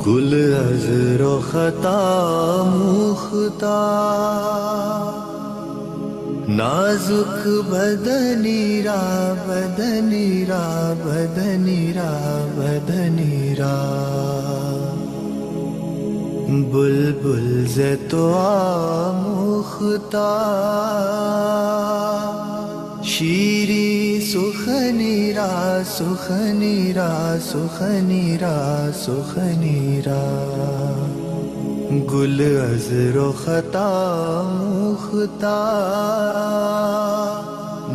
گل عذر و خطا مختار، نازک بدنی را بدنی را بدنی را بدنی را، بلبل ز تو آموختار، شیری سخنی را سخنی را سخنی را سخنی را، گل عذر و خطا مختار،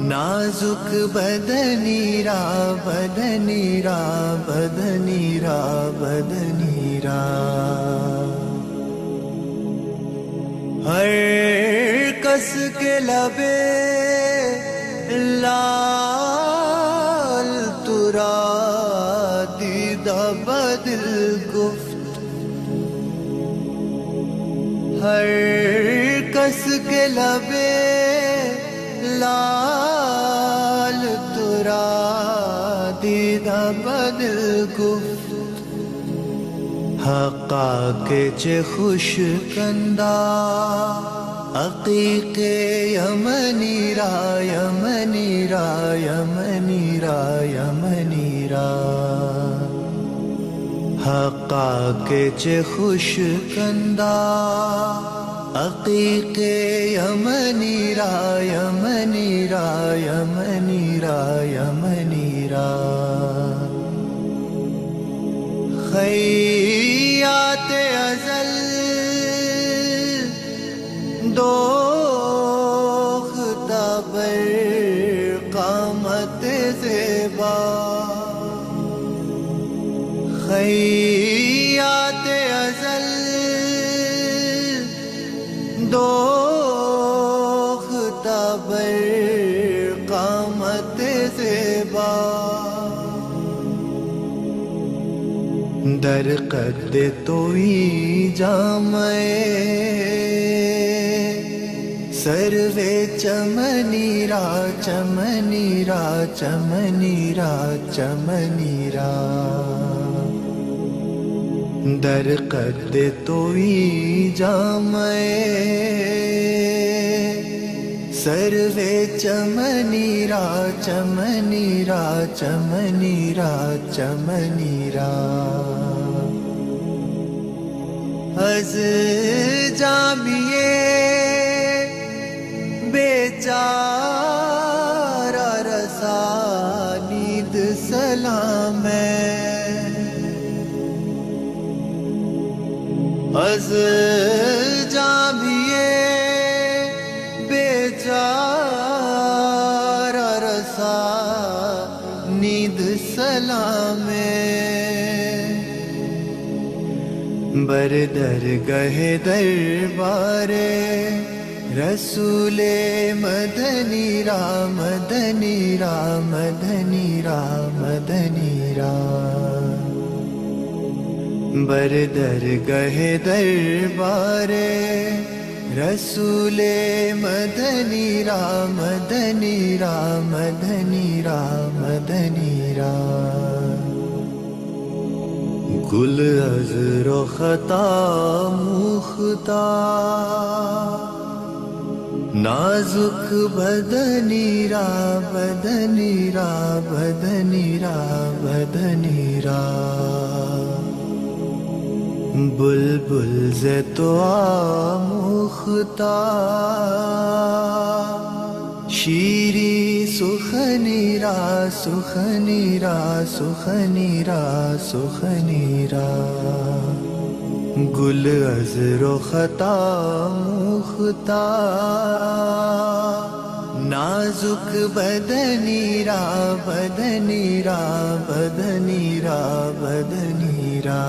نازک بدنی را بدنی را بدنی را بدنی را، ہر کس کے لبے لال ترا دیدہ بدل گفت، ہر کس کے لبے لال ترا دیدہ بدل گفت، حقا کے چه خوش کندا عقیق یمنی را یمنی را یمنی را یمنی را، حقا کے چه خوش کندا عقیق یمنی را یمنی را یمنی را یمنی را، خیات ازل دوختہ بر قامت زیبا، خیات ازل دوختہ بر قامت زیبا، در قد توئی جامع سروے چمنی را چمنی را چمنی را چمنی را، در قد توئی جامع سروے چمنی را چمنی را چمنی را چمنی را، از جامیے بیچارہ رسانید سلام ہے، از جامیے بیچارہ رسانید سلام ہے، بر درگہ دربار رسول مدنی را مدنی را مدنی را مدنی را، بر درگہ دربار رسول مدنی را مدنی را مدنی را مدنی را، گل عذر و خطا مختار، نازک بدنی را بدنی را بدنی را بدنی را، بلبل ز تو آموختار، شیری سخنی را سخنی را سخنی را سخنی را، گل عذر و خطا مختار، نازک بدنی را بدنی را بدنی را بدنی را۔